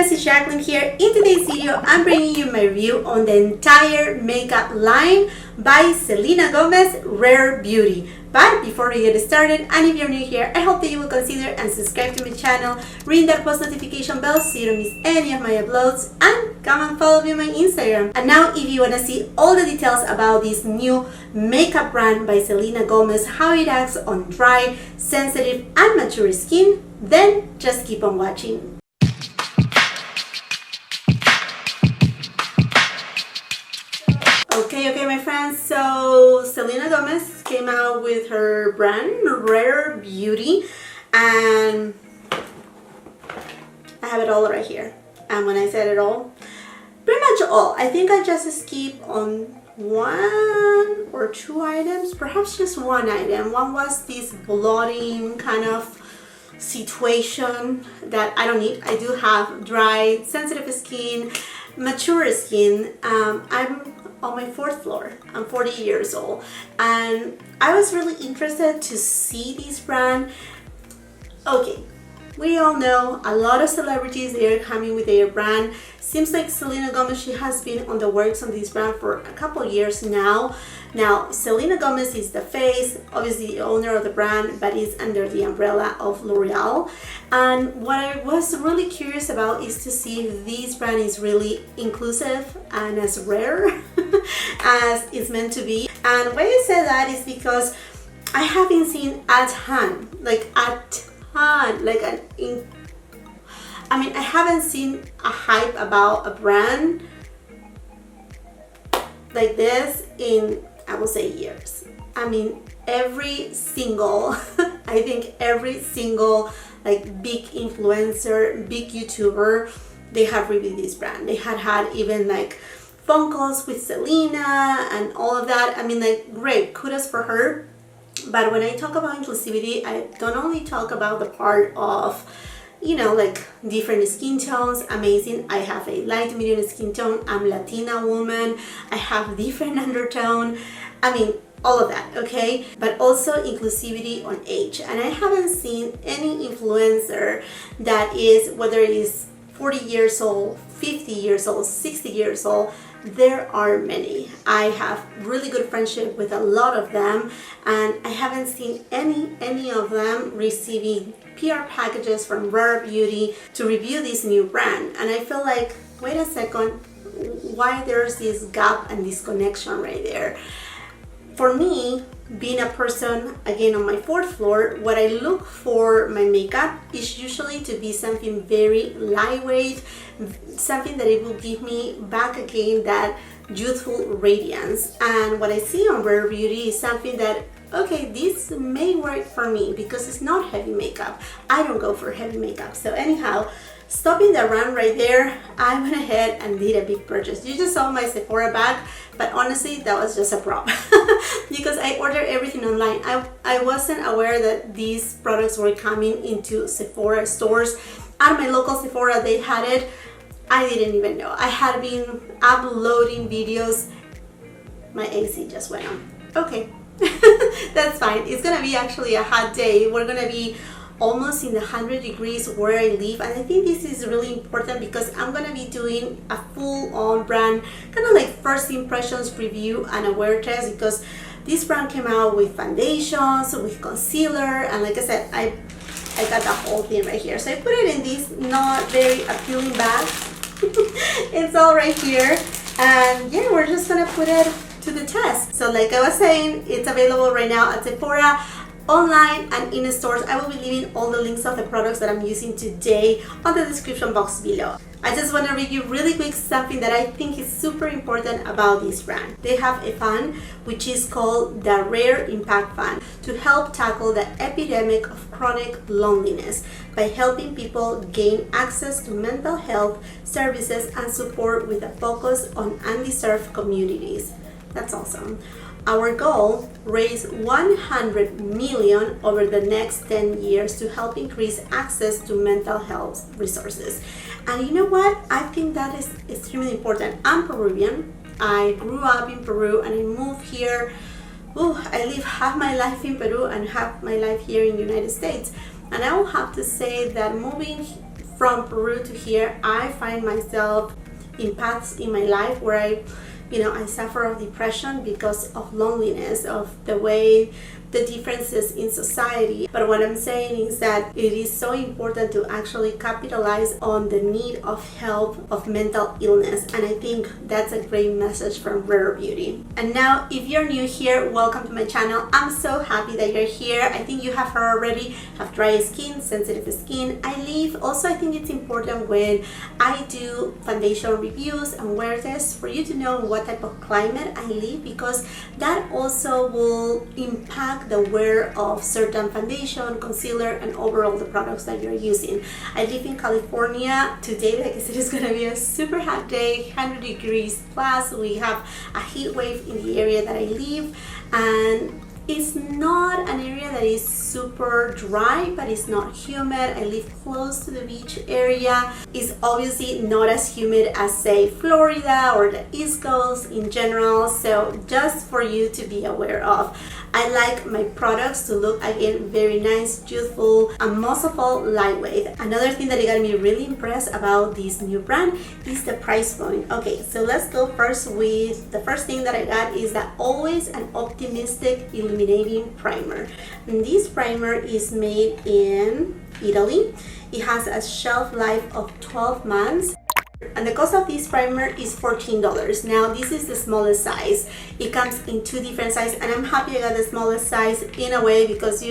friends, it's Jacqueline here. In today's video, I'm bringing you my review on the entire makeup line by Selena Gomez, Rare Beauty. But before we get started, and if you're new here, I hope that you will consider and subscribe to my channel, ring that post notification bell so you don't miss any of my uploads, and come and follow me on my Instagram. And now if you want to see all the details about this new makeup brand by Selena Gomez, how it acts on dry, sensitive, and mature skin, then just keep on watching. Okay, my friends, so Selena Gomez came out with her brand, Rare Beauty, and I have it all right here. And when I said it all, pretty much all. I think I just skipped on one or two items, perhaps just one item. One was this bloating kind of situation that I don't need. I do have dry, sensitive skin, mature skin. I'm on my fourth floor. I'm 40 years old, and I was really interested to see this brand. Okay, we all know a lot of celebrities, they are coming with their brand. Seems like Selena Gomez, she has been on the works on this brand for a couple years now. Now, Selena Gomez is the face, obviously the owner of the brand, but is under the umbrella of L'Oreal. And what I was really curious about is to see if this brand is really inclusive and as rare as it's meant to be. And why I say that is because I haven't seen a ton, I haven't seen a hype about a brand like this in, I will say, years. I mean, every single, I think every single like big influencer, big YouTuber, they have reviewed this brand. They had even like phone calls with Selena and all of that. I mean, like, great, kudos for her. But when I talk about inclusivity, I don't only talk about the part of, you know, like different skin tones. Amazing. I have a light medium skin tone. I'm Latina woman. I have different undertone. I mean, all of that, okay? But also inclusivity on age. And I haven't seen any influencer that is, whether it is 40 years old, 50 years old, 60 years old, there are many. I have really good friendship with a lot of them, and I haven't seen any of them receiving PR packages from Rare Beauty to review this new brand. And I feel like, wait a second, why there's this gap and this connection right there? For me, being a person, again, on my fourth floor, what I look for my makeup is usually to be something very lightweight, something that it will give me back again that youthful radiance. And what I see on Rare Beauty is something that, okay, this may work for me because it's not heavy makeup. I don't go for heavy makeup. So anyhow, stopping the run right there, I went ahead and did a big purchase. You just saw my Sephora bag, but honestly, that was just a prop because I ordered everything online. I wasn't aware that these products were coming into Sephora stores. At my local Sephora, they had it. I didn't even know. I had been uploading videos. My AC just went on. Okay, that's fine. It's gonna be actually a hot day. We're gonna be almost in the 100 degrees where I live, and I think this is really important because I'm gonna be doing a full-on brand kind of like first impressions review and a wear test, because this brand came out with foundations, with concealer, and like I said, I got the whole thing right here. So I put it in this not very appealing bag. It's all right here, and yeah, we're just gonna put it to the test. So like I was saying, it's available right now at Sephora, online and in the stores. I will be leaving all the links of the products that I'm using today on the description box below. I just want to read you really quick something that I think is super important about this brand. They have a fund which is called the Rare Impact Fund to help tackle the epidemic of chronic loneliness by helping people gain access to mental health services and support with a focus on undeserved communities. That's awesome. Our goal, raise 100 million over the next 10 years to help increase access to mental health resources. And you know what? I think that is extremely important. I'm Peruvian. I grew up in Peru and I moved here. I live half my life in Peru and half my life here in the United States. And I will have to say that moving from Peru to here, I find myself in paths in my life where I suffer of depression because of loneliness, of the way the differences in society. But what I'm saying is that it is so important to actually capitalize on the need of help of mental illness, and I think that's a great message from Rare Beauty. And now, if you're new here, welcome to my channel. I'm so happy that you're here. I think you have heard already, have dry skin, sensitive skin. I think it's important when I do foundation reviews and wear tests for you to know what type of climate I live, because that also will impact the wear of certain foundation, concealer, and overall the products that you're using. I live in California. Today, like I said, it's gonna be a super hot day, 100 degrees plus. We have a heat wave in the area that I live, and it's not an area that is super dry, but it's not humid. I live close to the beach area. It's obviously not as humid as, say, Florida or the East Coast in general, so just for you to be aware of. I like my products to look, again, very nice, youthful, and most of all, lightweight. Another thing that got me really impressed about this new brand is the price point. Okay, so let's go first with the first thing that I got is the Always an Optimistic Illuminating Primer. And this primer is made in Italy. It has a shelf life of 12 months. And the cost of this primer is $14. Now, this is the smallest size. It comes in two different sizes, and I'm happy I got the smallest size in a way because,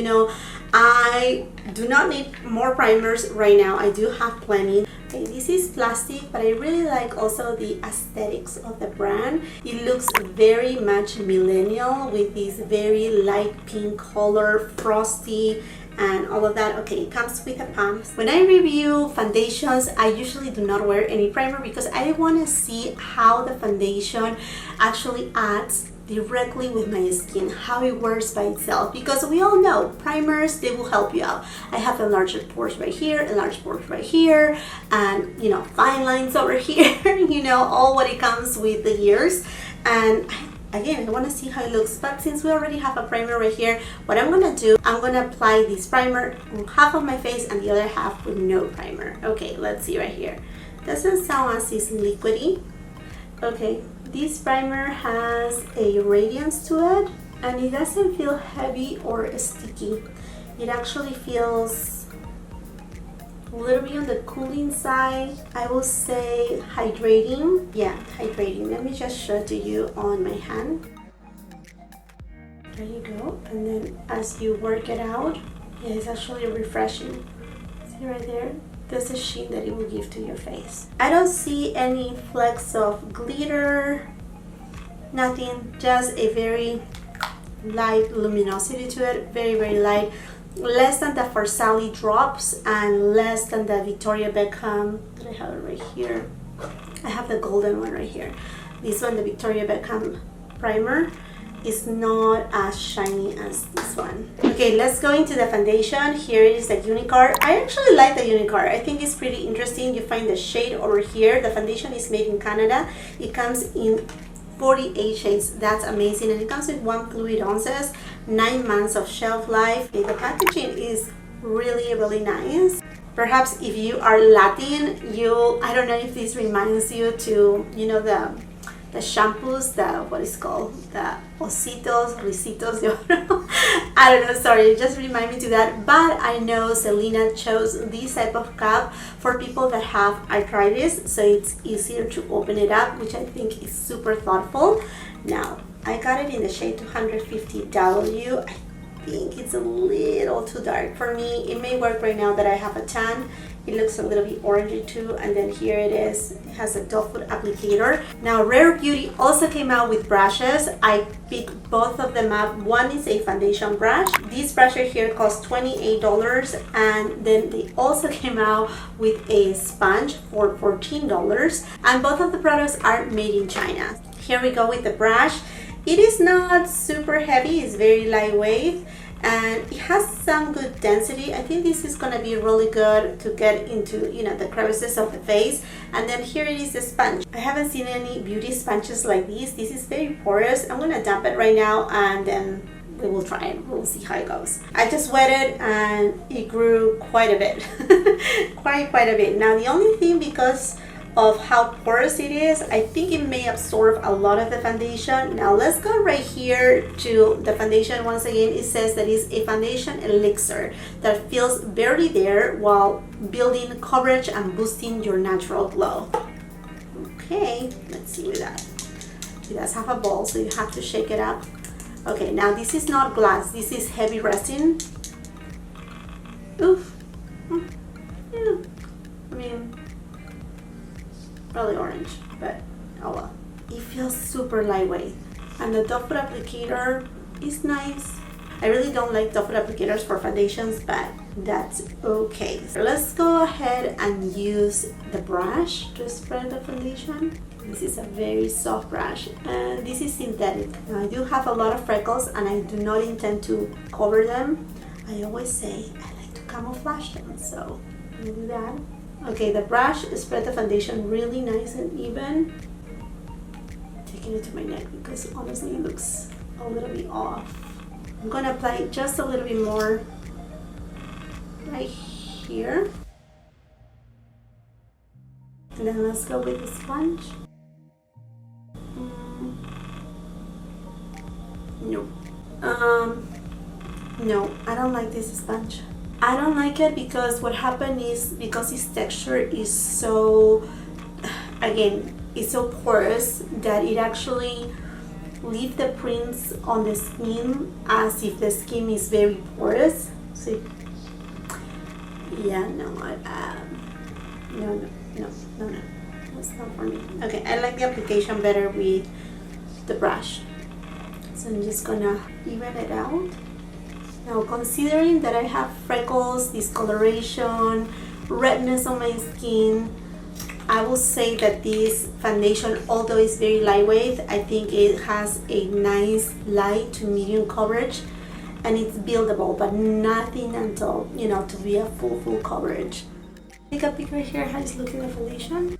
I do not need more primers right now. I do have plenty. Okay, this is plastic, but I really like also the aesthetics of the brand. It looks very much millennial with this very light pink color, frosty, and all of that. Okay, it comes with a pump. When I review foundations, I usually do not wear any primer because I want to see how the foundation actually adds directly with my skin, how it works by itself, because we all know primers, they will help you out. I have enlarged pores right here, enlarged pores right here, and fine lines over here, all what it comes with the years. And again, I want to see how it looks, but since we already have a primer right here, what I'm going to do, I'm going to apply this primer on half of my face and the other half with no primer. Okay, let's see right here. Doesn't sound as it's liquidy. Okay, this primer has a radiance to it, and it doesn't feel heavy or sticky. It actually feels a little bit on the cooling side. I will say hydrating. Yeah, hydrating. Let me just show it to you on my hand. There you go. And then as you work it out, yeah, it's actually refreshing. See right there? That's a sheen that it will give to your face. I don't see any flecks of glitter, nothing, just a very light luminosity to it, very, very light. Less than the For Sally drops and less than the Victoria Beckham. I have it right here. I have the golden one right here. This one, the Victoria Beckham primer, is not as shiny as this one. Okay, let's go into the foundation. Here is the Unicard. I actually like the Unicard. I think it's pretty interesting. You find the shade over here. The foundation is made in Canada. It comes in 48 shades. That's amazing, and it comes with 1 fluid ounces, 9 months of shelf life. The packaging is really, really nice. Perhaps if you are Latin, I don't know if this reminds you to, the shampoos, what is called, the ositos, risitos, I don't know, sorry, it just remind me to that. But I know Selena chose this type of cup for people that have arthritis, so it's easier to open it up, which I think is super thoughtful. Now, I got it in the shade 250W. I think it's a little too dark for me. It may work right now that I have a tan. It looks a little bit orangey too, and then here it is. It has a doe foot applicator. Now, Rare Beauty also came out with brushes. I picked both of them up. One is a foundation brush. This brush right here costs $28, and then they also came out with a sponge for $14, and both of the products are made in China. Here we go with the brush. It is not super heavy, it's very lightweight, and it has some good density. I think this is going to be really good to get into, the crevices of the face. And then here it is, the sponge. I haven't seen any beauty sponges like this. This is very porous. I'm going to dump it right now, and then we will try it. We'll see how it goes. I just wet it and it grew quite a bit. quite a bit. Now the only thing, because of how porous it is, I think it may absorb a lot of the foundation. Now let's go right here to the foundation. Once again, it says that it's a foundation elixir that feels barely there while building coverage and boosting your natural glow. Okay, let's see with that. It does have a ball, so you have to shake it up. Okay, now this is not glass, this is heavy resin. Oof. Yeah, I mean, probably orange, but oh well. It feels super lightweight, and the doe foot applicator is nice. I really don't like doe foot applicators for foundations, but that's okay. So let's go ahead and use the brush to spread the foundation. This is a very soft brush, and this is synthetic. Now, I do have a lot of freckles, and I do not intend to cover them. I always say I like to camouflage them, so I'm gonna do that. Okay, the brush spread the foundation really nice and even. Taking it to my neck because honestly it looks a little bit off. I'm gonna apply just a little bit more right here. And then let's go with the sponge. No, I don't like this sponge. I don't like it because what happened is, because its texture is so, again, it's so porous that it actually leaves the prints on the skin as if the skin is very porous. See? Yeah, no, no, that's not for me. Okay, I like the application better with the brush. So I'm just gonna even it out. Now, considering that I have freckles, discoloration, redness on my skin, I will say that this foundation, although it's very lightweight, I think it has a nice light to medium coverage, and it's buildable, but nothing until, you know, to be a full coverage. Take a peek right here how it's looking, the foundation.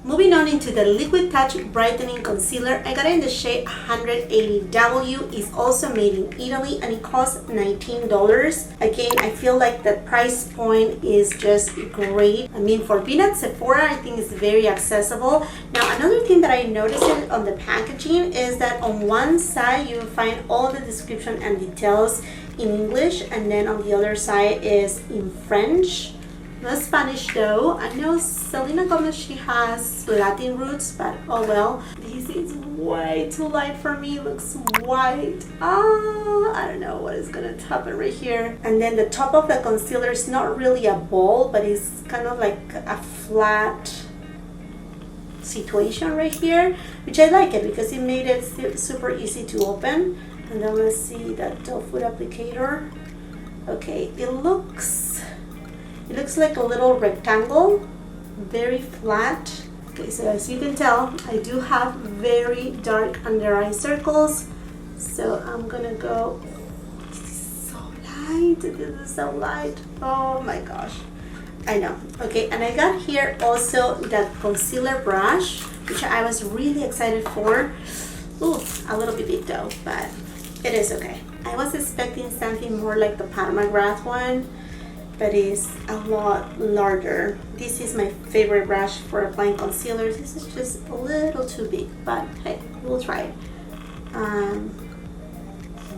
Moving on into the Liquid Touch Brightening Concealer, I got it in the shade 180W. It's also made in Italy and it costs $19. Again, I feel like the price point is just great. I mean, for being at Sephora, I think it's very accessible. Now, another thing that I noticed on the packaging is that on one side you will find all the description and details in English, and then on the other side is in French. No Spanish though. I know Selena Gomez, she has Latin roots, but oh well. This is way too light for me. It looks white. I don't know what is gonna happen right here. And then the top of the concealer is not really a ball, but it's kind of like a flat situation right here, which I like it because it made it super easy to open. And then let's see that doe foot applicator. Okay, it looks like a little rectangle, very flat. Okay, so as you can tell, I do have very dark under eye circles. So I'm gonna go, this is so light, this is so light. Oh my gosh, I know. Okay, and I got here also that concealer brush, which I was really excited for. Ooh, a little bit big though, but it is okay. I was expecting something more like the Palmagrath one, but it's a lot larger. This is my favorite brush for applying concealers. This is just a little too big, but hey, we'll try it. I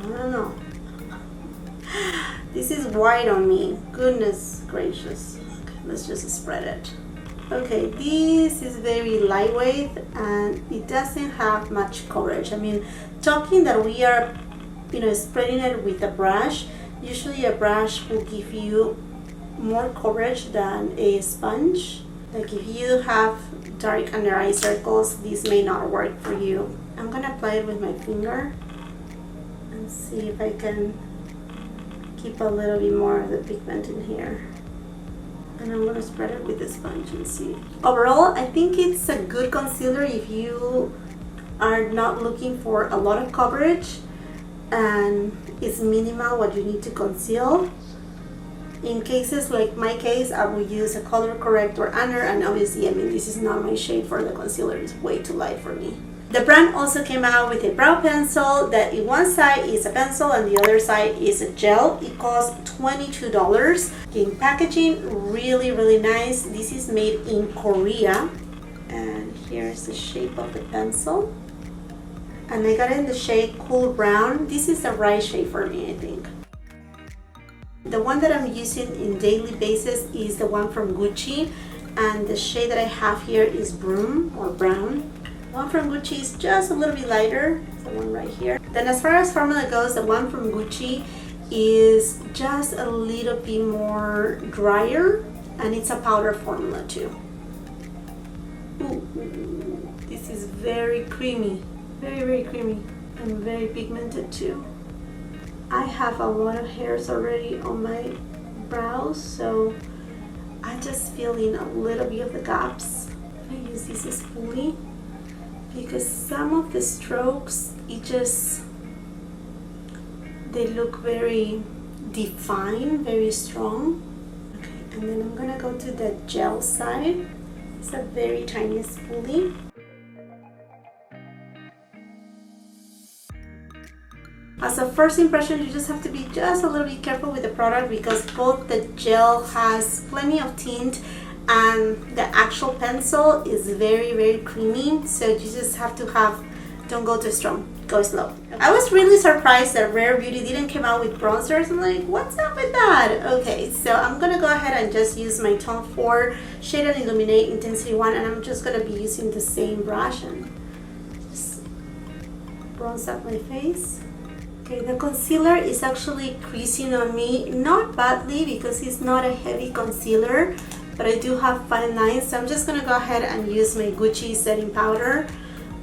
don't know. This is white on me. Goodness gracious. Okay, let's just spread it. Okay, this is very lightweight and it doesn't have much coverage. I mean, talking that we are, you know, spreading it with a brush, usually a brush will give you more coverage than a sponge. Like if you have dark under eye circles, this may not work for you. I'm gonna apply it with my finger and see if I can keep a little bit more of the pigment in here. And I'm gonna spread it with the sponge and see. Overall, I think it's a good concealer if you are not looking for a lot of coverage and it's minimal what you need to conceal. In cases like my case, I will use a color corrector under, and obviously, I mean, this is not my shade for the concealer. It's way too light for me. The brand also came out with a brow pencil that in one side is a pencil and the other side is a gel. It costs $22. In packaging, really, really nice. This is made in Korea. And here's the shape of the pencil. And I got it in the shade Cool Brown. This is the right shade for me, I think. The one that I'm using in daily basis is the one from Gucci. And the shade that I have here is Broom or Brown. The one from Gucci is just a little bit lighter. It's the one right here. Then as far as formula goes, the one from Gucci is just a little bit more drier. And it's a powder formula too. Ooh, this is very creamy. Very, very creamy. And very pigmented too. I have a lot of hairs already on my brows, so I just fill in a little bit of the gaps. I use this spoolie because some of the strokes, they look very defined, very strong. Okay, and then I'm gonna go to the gel side. It's a very tiny spoolie. As a first impression, you just have to be just a little bit careful with the product because both the gel has plenty of tint and the actual pencil is very, very creamy. So you just have to don't go too strong, go slow. I was really surprised that Rare Beauty didn't come out with bronzers. I'm like, what's up with that? Okay, so I'm gonna go ahead and just use my Tone 4 Shade and Illuminate Intensity 1, and I'm just gonna be using the same brush and just bronze up my face. Okay, the concealer is actually creasing on me, not badly because it's not a heavy concealer, but I do have fine lines, so I'm just going to go ahead and use my Gucci setting powder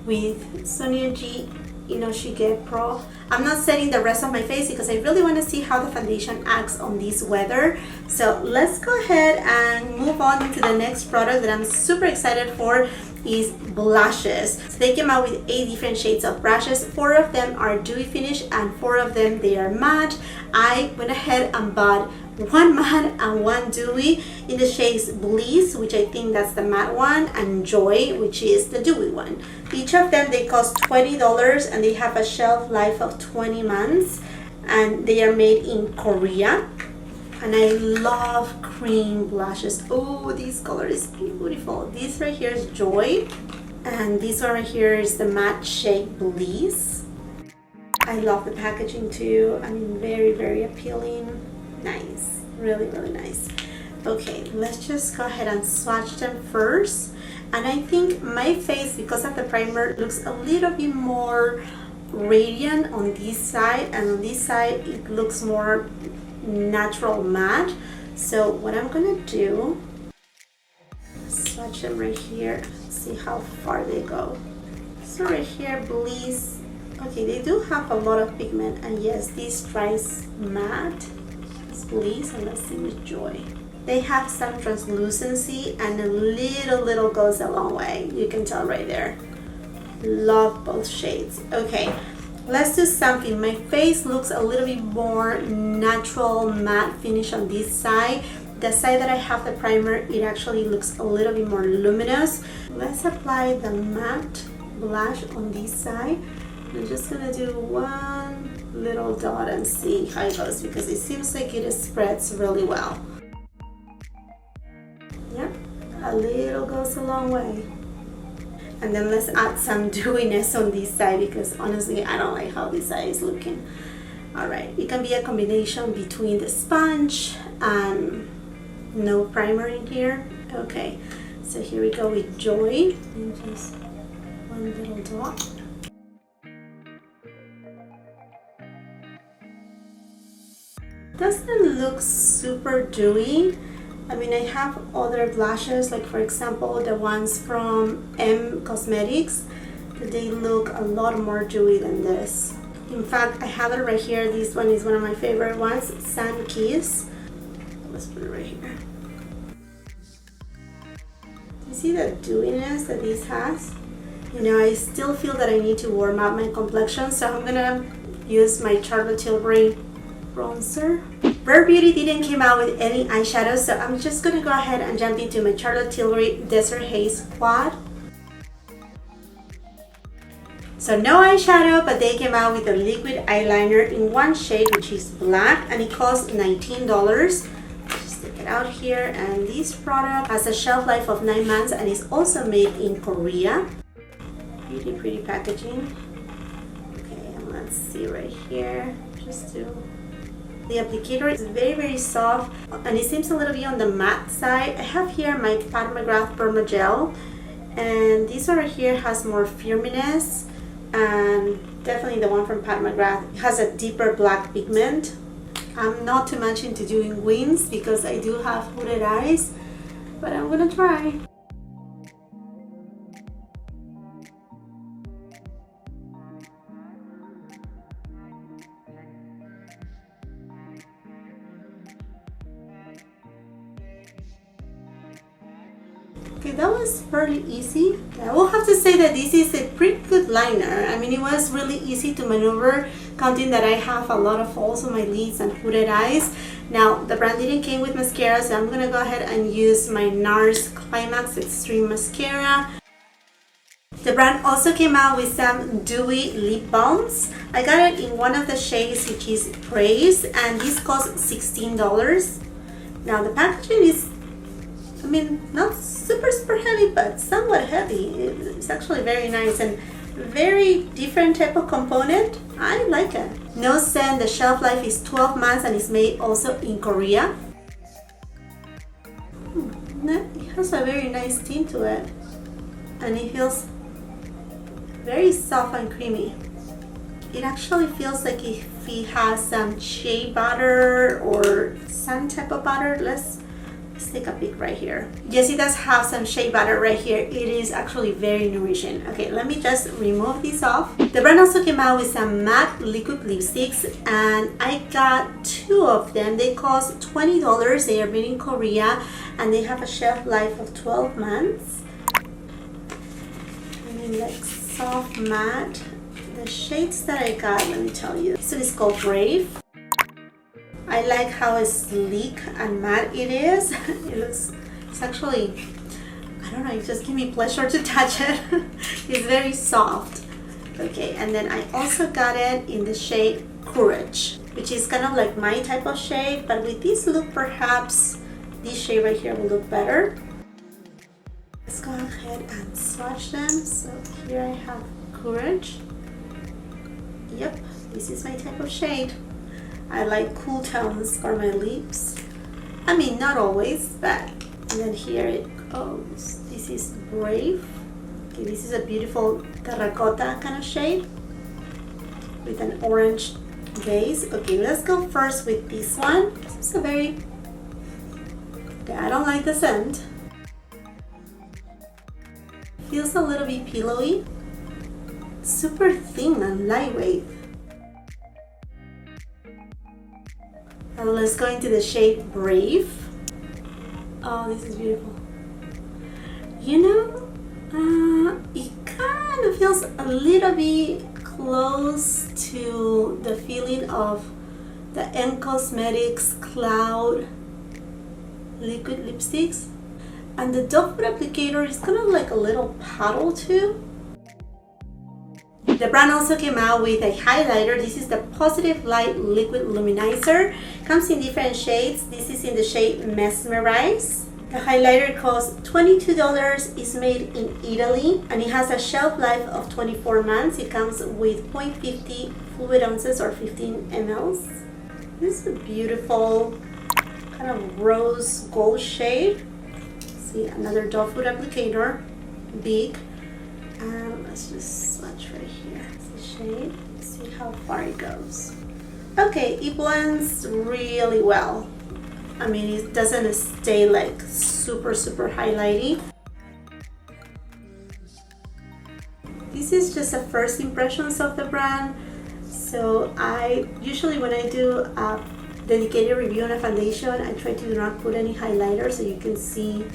with Sonia G Inoshige Pro. I'm not setting the rest of my face because I really want to see how the foundation acts on this weather. So let's go ahead and move on to the next product that I'm super excited for. Is blushes. So they came out with 8 different shades of brushes. 4 of them are dewy finish and 4 of them they are matte. I went ahead and bought 1 matte and 1 dewy in the shades Bliss, which I think that's the matte one, and Joy, which is the dewy one. Each of them, they cost $20 and they have a shelf life of 20 months and they are made in Korea. And I love cream blushes. Oh, this color is beautiful. This right here is Joy. And this one right here is the matte shade Bliss. I love the packaging too. I mean, very, very appealing. Nice. Really, really nice. Okay, let's just go ahead and swatch them first. And I think my face, because of the primer, looks a little bit more radiant on this side. And on this side, it looks more natural matte. So what I'm gonna do, swatch them right here, see how far they go. So right here, Bliss, okay, they do have a lot of pigment, and yes, this dries matte. It's Bliss, and let's see with Joy. They have some translucency, and a little goes a long way. You can tell right there. Love both shades. Okay, let's do something. My face looks a little bit more natural matte finish on this side. The side that I have the primer, it actually looks a little bit more luminous. Let's apply the matte blush on this side. I'm just gonna do one little dot and see how it goes because it seems like it spreads really well. Yep, a little goes a long way. And then let's add some dewiness on this side because honestly, I don't like how this side is looking. All right, it can be a combination between the sponge and no primer in here. Okay, so here we go with Joy. And just one little dot. Doesn't look super dewy. I mean, I have other blushes, like for example, the ones from M Cosmetics, they look a lot more dewy than this. In fact, I have it right here. This one is one of my favorite ones, Sun Kiss. Let's put it right here. You see the dewiness that this has? You know, I still feel that I need to warm up my complexion, so I'm gonna use my Charlotte Tilbury bronzer. Rare Beauty didn't come out with any eyeshadows, so I'm just gonna go ahead and jump into my Charlotte Tilbury Desert Haze Quad. So no eyeshadow, but they came out with a liquid eyeliner in one shade, which is black, and it costs $19. Just take it out here, and this product has a shelf life of 9 months and is also made in Korea. Really pretty packaging. Okay, and let's see right here. Just to the applicator is very soft, and it seems a little bit on the matte side. I have here my Pat McGrath Perma Gel, and this one right here has more firminess, and definitely the one from Pat McGrath has a deeper black pigment. I'm not too much into doing wings because I do have hooded eyes, but I'm gonna try. Okay, that was fairly easy. I will have to say that this is a pretty good liner. I mean, it was really easy to maneuver, counting that I have a lot of folds on my lids and hooded eyes. Now, the brand didn't came with mascara, so I'm gonna go ahead and use my NARS Climax Extreme Mascara. The brand also came out with some dewy lip balms. I got it in one of the shades, which is Praise, and this costs $16. Now, the packaging is, I mean, not super heavy, but somewhat heavy. It's actually very nice and very different type of component. I like it. No scent. The shelf life is 12 months and is made also in Korea. It has a very nice tint to it, and it feels very soft and creamy. It actually feels like if it has some shea butter or some type of butter. Let's take a peek right here. Yes, it does have some shea butter right here. It is actually very nourishing. Okay, let me just remove this off. The brand also came out with some matte liquid lipsticks, and I got 2 of them. They cost $20. They are made in Korea, and they have a shelf life of 12 months. And then like soft matte. The shades that I got, let me tell you. This one is called Brave. I like how sleek and matte it is. It's actually, I don't know, it just gives me pleasure to touch it. It's very soft. Okay, and then I also got it in the shade Courage, which is kind of like my type of shade, but with this look, perhaps this shade right here will look better. Let's go ahead and swatch them. So here I have Courage. Yep, this is my type of shade. I like cool tones for my lips. I mean, not always, but and then here it goes. This is Brave. Okay, this is a beautiful terracotta kind of shade with an orange base. Okay, let's go first with this one. This is a very, okay, I don't like the scent. Feels a little bit pillowy. Super thin and lightweight. And let's go into the shade Brave. Oh, this is beautiful. You know, it kind of feels a little bit close to the feeling of the N Cosmetics Cloud liquid lipsticks. And the doe foot applicator is kind of like a little paddle too. The brand also came out with a highlighter. This is the Positive Light Liquid Luminizer. Comes in different shades. This is in the shade Mesmerize. The highlighter costs $22. It's made in Italy, and it has a shelf life of 24 months. It comes with 0.50 fluid ounces or 15 mLs. This is a beautiful kind of rose gold shade. See, another doe foot applicator, big. Let's just swatch right here. It's a shade. Let's see how far it goes. Okay, it blends really well. I mean, it doesn't stay like super highlighty. This is just a first impressions of the brand. So I usually, when I do a dedicated review on a foundation, I try to not put any highlighter so you can see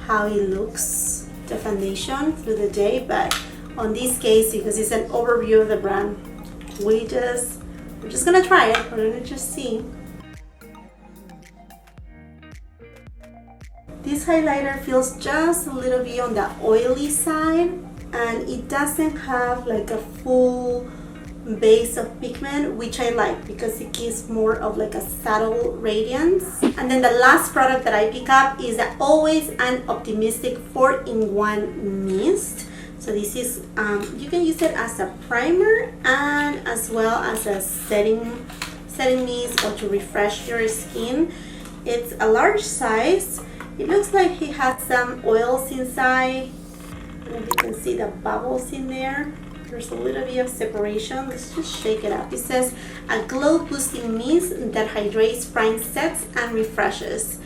how it looks, the foundation through the day. But on this case, because it's an overview of the brand, we're just gonna try it. We're gonna just see. This highlighter feels just a little bit on the oily side. and it doesn't have like a full base of pigment, which I like because it gives more of like a subtle radiance. And then the last product that I pick up is the Always and Optimistic 4-in-1 mist. So this is you can use it as a primer and as well as a setting mist or to refresh your skin. It's a large size. It looks like it has some oils inside. I don't know if you can see the bubbles in there. There's a little bit of separation. Let's just shake it up. It says a glow boosting mist that hydrates, primes, sets, and refreshes.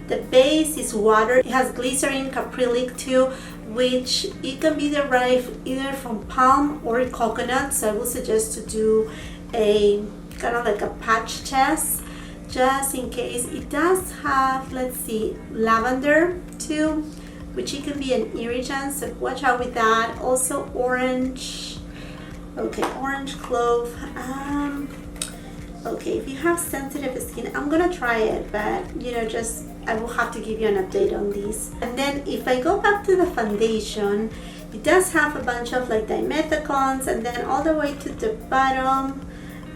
The base is water. It has glycerin, caprylic too, which it can be derived either from palm or coconut. So I would suggest to do a kind of like a patch test just in case. It does have, let's see, lavender too, which it can be an irritant, so watch out with that. Also orange, okay, orange clove. Okay, if you have sensitive skin, I'm gonna try it, but you know, just I will have to give you an update on these. And then if I go back to the foundation, it does have a bunch of like dimethicones, and then all the way to the bottom,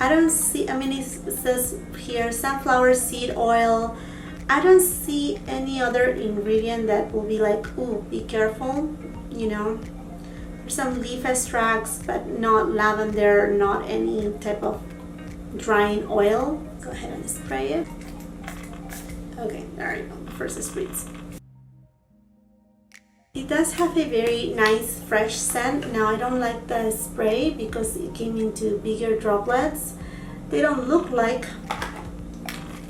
I don't see, I mean, it says here sunflower seed oil. I don't see any other ingredient that will be like, ooh, be careful, you know. There's some leaf extracts, but not lavender, not any type of drying oil. Go ahead and spray it. Okay, there you go, the first spritz. It does have a very nice fresh scent. Now I don't like the spray because it came into bigger droplets. They don't look like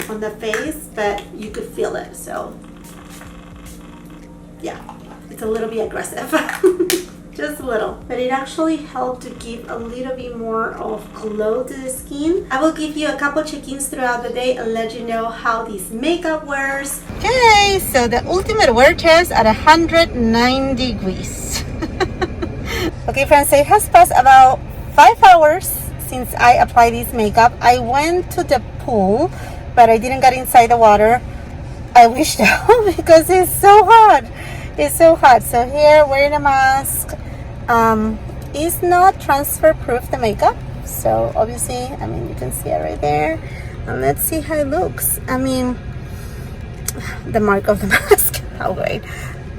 on the face, but you could feel it. So yeah, it's a little bit aggressive. Just a little, but it actually helped to give a little bit more of glow to the skin. I will give you a couple check-ins throughout the day and let you know how this makeup wears. Okay, so the ultimate wear test at 109 degrees. Okay friends, so it has passed about 5 hours since I applied this makeup. I went to the pool, but I didn't get inside the water. I wish though, because it's so hot. It's so hot. So here, wearing a mask. It's not transfer proof, the makeup. So obviously, I mean, you can see it right there. And let's see how it looks. I mean, the mark of the mask. Oh wait,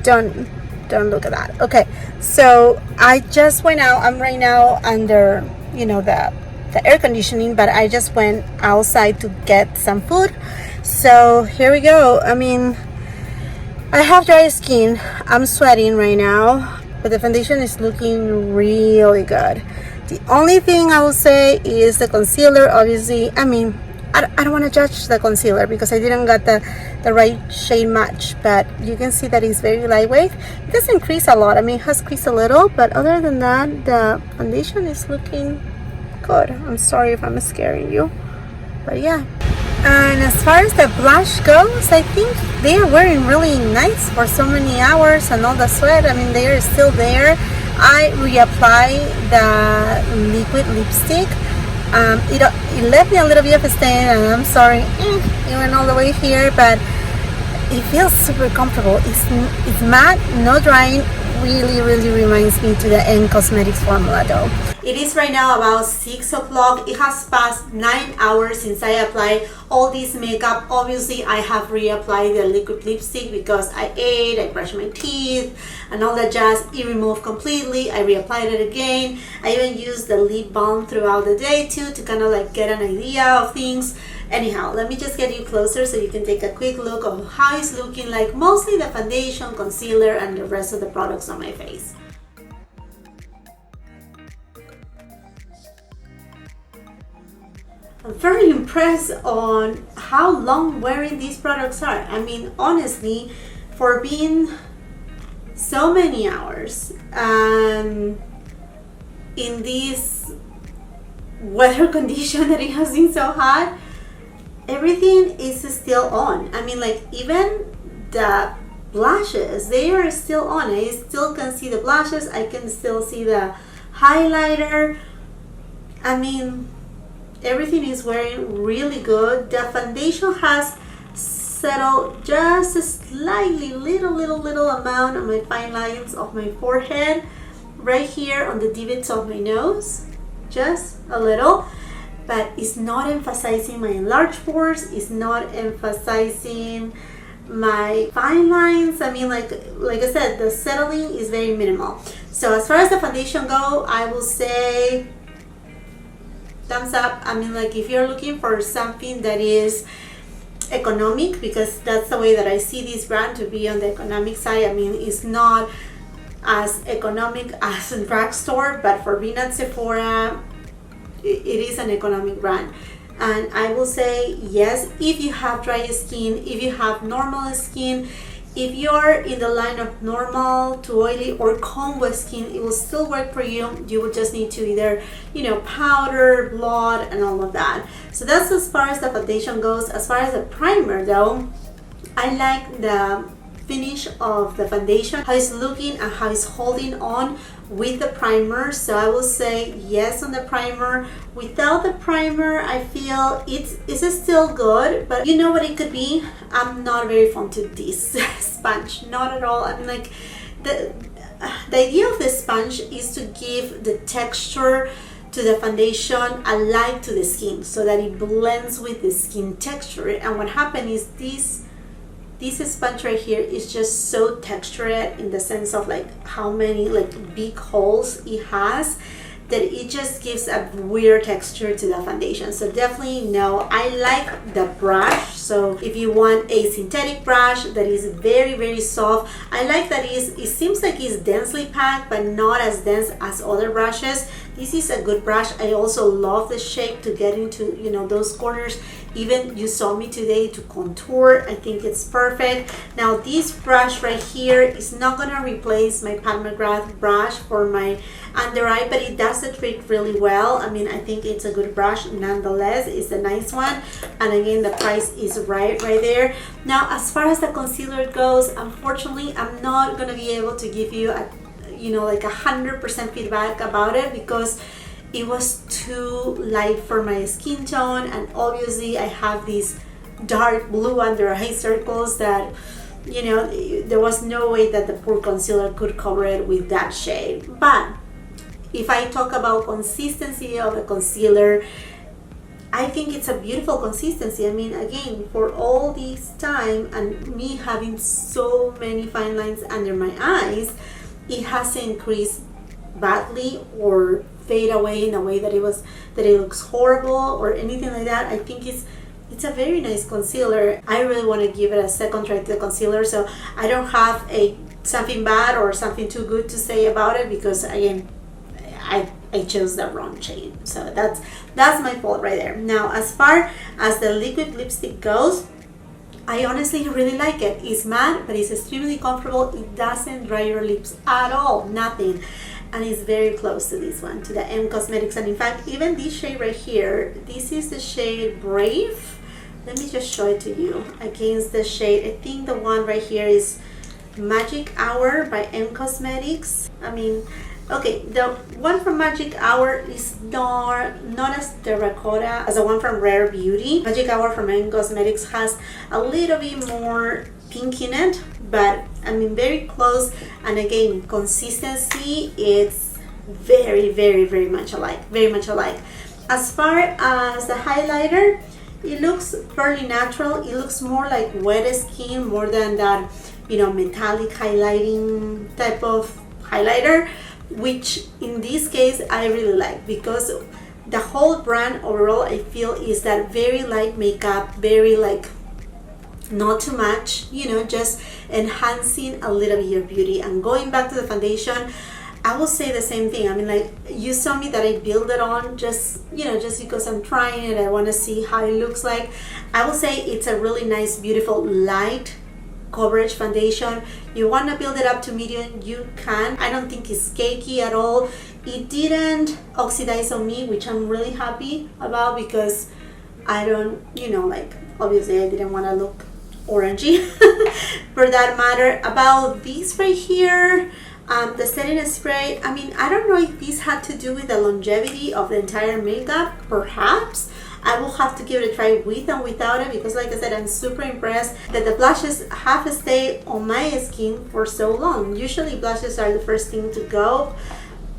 don't look at that. Okay, so I just went out. I'm right now under, you know, the air conditioning, but I just went outside to get some food. So here we go. I mean, I have dry skin. I'm sweating right now, but the foundation is looking really good. The only thing I will say is the concealer. Obviously, I mean, I don't want to judge the concealer because I didn't get the right shade match, but you can see that it's very lightweight. It doesn't crease a lot. I mean, it has creased a little, but other than that, the foundation is looking good. I'm sorry if I'm scaring you, but yeah. And as far as the blush goes, I think they are wearing really nice for so many hours and all the sweat. I mean, they are still there. I reapply the liquid lipstick. It left me a little bit of a stain, and I'm sorry, it went all the way here, but it feels super comfortable. It's matte, no drying. Really reminds me to the N Cosmetics formula though. It is right now about 6 o'clock. It has passed 9 hours since I applied all this makeup. Obviously, I have reapplied the liquid lipstick because I ate, I brushed my teeth, and all that jazz. It removed completely. I reapplied it again. I even used the lip balm throughout the day too to kind of like get an idea of things. Anyhow, let me just get you closer so you can take a quick look of how it's looking like, mostly the foundation, concealer, and the rest of the products on my face. I'm very impressed on how long wearing these products are. I mean, honestly, for being so many hours in this weather condition that it has been so hot, everything is still on. I mean, like, even the blushes, they are still on. I still can see the blushes. I can still see the highlighter. I mean, everything is wearing really good. The foundation has settled just a slightly little amount on my fine lines of my forehead, right here on the divots of my nose, just a little, but it's not emphasizing my enlarged pores, it's not emphasizing my fine lines. I mean, like I said, the settling is very minimal. So as far as the foundation go, I will say thumbs up. I mean, like if you're looking for something that is economic, because that's the way that I see this brand to be, on the economic side. I mean, it's not as economic as a drugstore, but for being at Sephora, it is an economic brand. And I will say, yes, if you have dry skin, if you have normal skin, if you're in the line of normal to oily or combo skin, it will still work for you. You will just need to either, you know, powder, blot, and all of that. So that's as far as the foundation goes. As far as the primer though, I like the finish of the foundation, how it's looking and how it's holding on with the primer. So I will say yes on the primer. Without the primer, I feel it's still good, but you know what it could be? I'm not very fond to this sponge, not at all. I mean, like the idea of the sponge is to give the texture to the foundation alike to the skin, so that it blends with the skin texture. And what happened is this sponge right here is just so textured in the sense of like how many like big holes it has, that it just gives a weird texture to the foundation. So definitely no. I like the brush. So if you want a synthetic brush that is very, very soft, I like that it seems like it's densely packed, but not as dense as other brushes. This is a good brush. I also love the shape to get into, you know, those corners. Even you saw me today to contour. I think it's perfect. Now this brush right here is not gonna replace my Pat McGrath brush for my under eye, but it does the trick really well. I mean, I think it's a good brush nonetheless. It's a nice one, and again, the price is right there. Now as far as the concealer goes, unfortunately I'm not gonna be able to give you a, you know, like 100% feedback about it, because it was too light for my skin tone, and obviously I have these dark blue under eye circles that, you know, there was no way that the Pure concealer could cover it with that shade. But if I talk about consistency of the concealer, I think it's a beautiful consistency. I mean, again, for all this time and me having so many fine lines under my eyes, it hasn't increased badly or fade away in a way that it looks horrible or anything like that. I think it's a very nice concealer. I really want to give it a second try to the concealer, so I don't have something bad or something too good to say about it, because again, I chose the wrong shade. So that's my fault right there. Now as far as the liquid lipstick goes, I honestly really like it. It's matte, but it's extremely comfortable. It doesn't dry your lips at all, nothing. And it's very close to this one, to the M Cosmetics. And in fact, even this shade right here, this is the shade Brave. Let me just show it to you against the shade. I think the one right here is Magic Hour by M Cosmetics. I mean, okay, the one from Magic Hour is not as terracotta as the one from Rare Beauty. Magic Hour from M Cosmetics has a little bit more pink in it, but I mean very close. And again, consistency, it's very, very, very much alike, very much alike. As far as the highlighter, it looks fairly natural. It looks more like wet skin more than that, you know, metallic highlighting type of highlighter, which in this case I really like, because the whole brand overall I feel is that very light makeup, very like not too much, you know, just enhancing a little bit your beauty. And going back to the foundation, I will say the same thing. I mean, like, you saw me that I build it on just, you know, just because I'm trying it, I want to see how it looks like. I will say it's a really nice, beautiful, light coverage foundation. You want to build it up to medium, you can. I don't think it's cakey at all. It didn't oxidize on me, which I'm really happy about, because I don't, you know, like, obviously I didn't want to look orangey for that matter. About these right here, the setting spray, I mean, I don't know if this had to do with the longevity of the entire makeup. Perhaps I will have to give it a try with and without it, because like I said, I'm super impressed that the blushes have stayed on my skin for so long. Usually blushes are the first thing to go,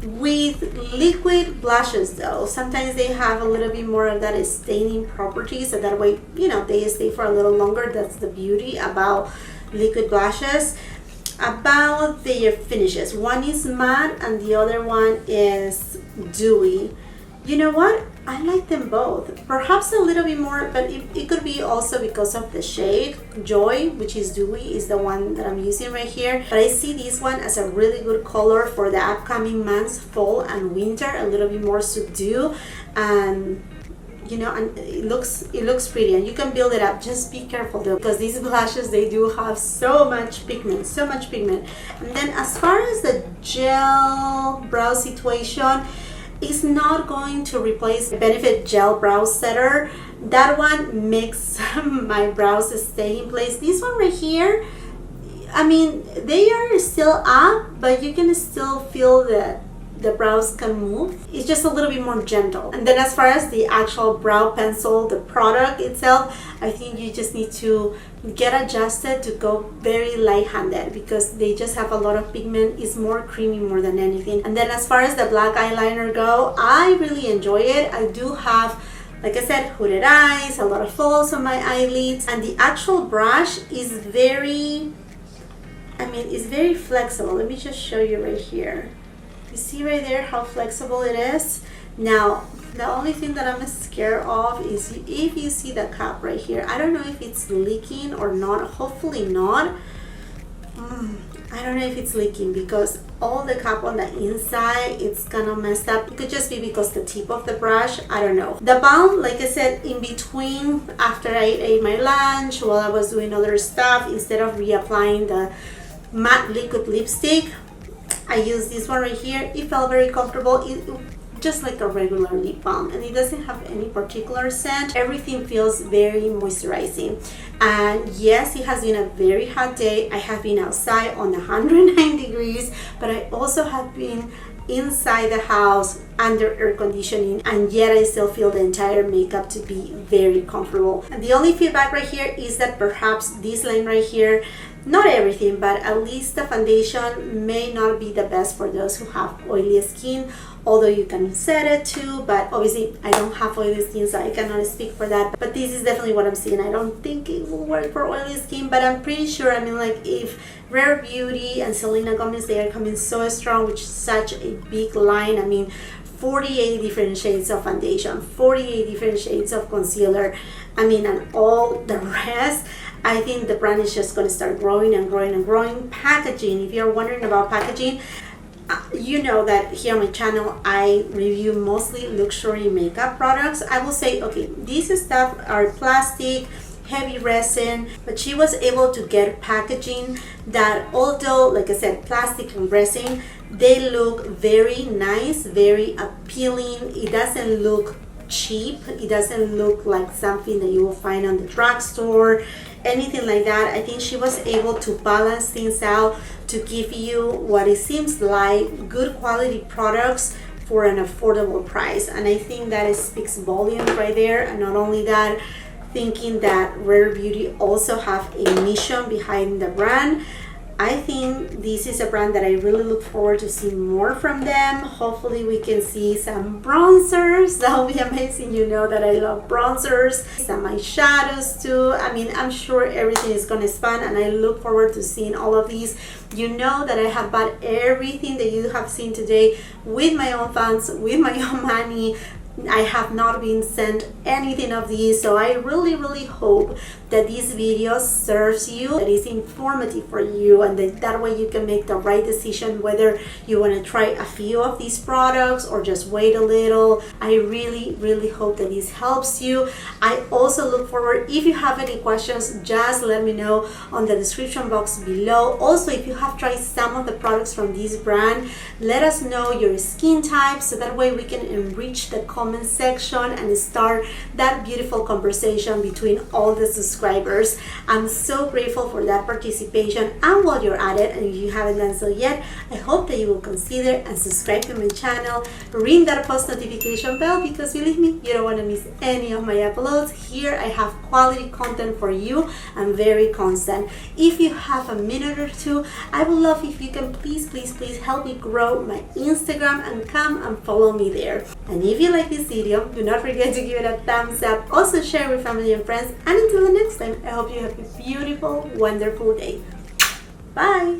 With liquid blushes though, sometimes they have a little bit more of that staining property, so that way, you know, they stay for a little longer. That's the beauty about liquid blushes. About their finishes, one is matte and the other one is dewy. You know what? I like them both. Perhaps a little bit more, but it could be also because of the shade. Joy, which is dewy, is the one that I'm using right here. But I see this one as a really good color for the upcoming months, fall and winter, a little bit more subdued. And you know, and it looks pretty, and you can build it up. Just be careful though, because these blushes, they do have so much pigment. And then as far as the gel brow situation, it's not going to replace the Benefit Gel Brow Setter. That one makes my brows stay in place. This one right here, I mean, they are still up, but you can still feel that the brows can move. It's just a little bit more gentle. And then as far as the actual brow pencil, the product itself, I think you just need to get adjusted to go very light-handed, because they just have a lot of pigment. It's more creamy more than anything. And then as far as the black eyeliner go, I really enjoy it. I do have, like I said, hooded eyes, a lot of folds on my eyelids, and the actual brush is very, I mean, it's very flexible. Let me just show you right here. You see right there how flexible it is? Now, the only thing that I'm scared of is if you see the cap right here. I don't know if it's leaking or not. Hopefully not. I don't know if it's leaking, because all the cap on the inside, it's kind of messed up. It could just be because the tip of the brush, I don't know. The balm, like I said, in between, after I ate my lunch, while I was doing other stuff, instead of reapplying the matte liquid lipstick, I used this one right here. It felt very comfortable. Just like a regular lip balm, and it doesn't have any particular scent. Everything feels very moisturizing. And yes, it has been a very hot day. I have been outside on 109 degrees, but I also have been inside the house under air conditioning, and yet I still feel the entire makeup to be very comfortable. And the only feedback right here is that perhaps this line right here, not everything, but at least the foundation may not be the best for those who have oily skin, although you can set it too. But obviously I don't have oily skin, so I cannot speak for that. But this is definitely what I'm seeing. I don't think it will work for oily skin, but I'm pretty sure, I mean, like, if Rare Beauty and Selena Gomez, they are coming so strong with such a big line. I mean, 48 different shades of foundation, 48 different shades of concealer, I mean, and all the rest. I think the brand is just going to start growing and growing and growing. Packaging, if you're wondering about packaging, you know that here on my channel I review mostly luxury makeup products. I will say, okay, these stuff are plastic, heavy resin, but she was able to get packaging that, although, like I said, plastic and resin, they look very nice, very appealing. It doesn't look cheap. It doesn't look like something that you will find on the drugstore, anything like that. I think she was able to balance things out to give you what it seems like good quality products for an affordable price. And I think that speaks volumes right there. And not only that, thinking that Rare Beauty also have a mission behind the brand. I think this is a brand that I really look forward to seeing more from them. Hopefully we can see some bronzers. That will be amazing. You know that I love bronzers. Some eyeshadows too. I mean, I'm sure everything is going to span, and I look forward to seeing all of these. You know that I have bought everything that you have seen today with my own funds, with my own money. I have not been sent anything of these, so I really hope that this video serves you, that is informative for you, and that way you can make the right decision whether you want to try a few of these products or just wait a little. I really hope that this helps you. I also look forward, if you have any questions, just let me know on the description box below. Also, if you have tried some of the products from this brand, let us know your skin type, so that way we can enrich the comment section and start that beautiful conversation between all the subscribers subscribers. I'm so grateful for that participation. And while you're at it, and if you haven't done so yet, I hope that you will consider and subscribe to my channel, ring that post notification bell, because believe me, you don't want to miss any of my uploads. Here I have quality content for you and very constant. If you have a minute or two, I would love if you can please help me grow my Instagram and come and follow me there. And if you like this video, do not forget to give it a thumbs up. Also share with family and friends. And until the next time, I hope you have a beautiful, wonderful day. Bye!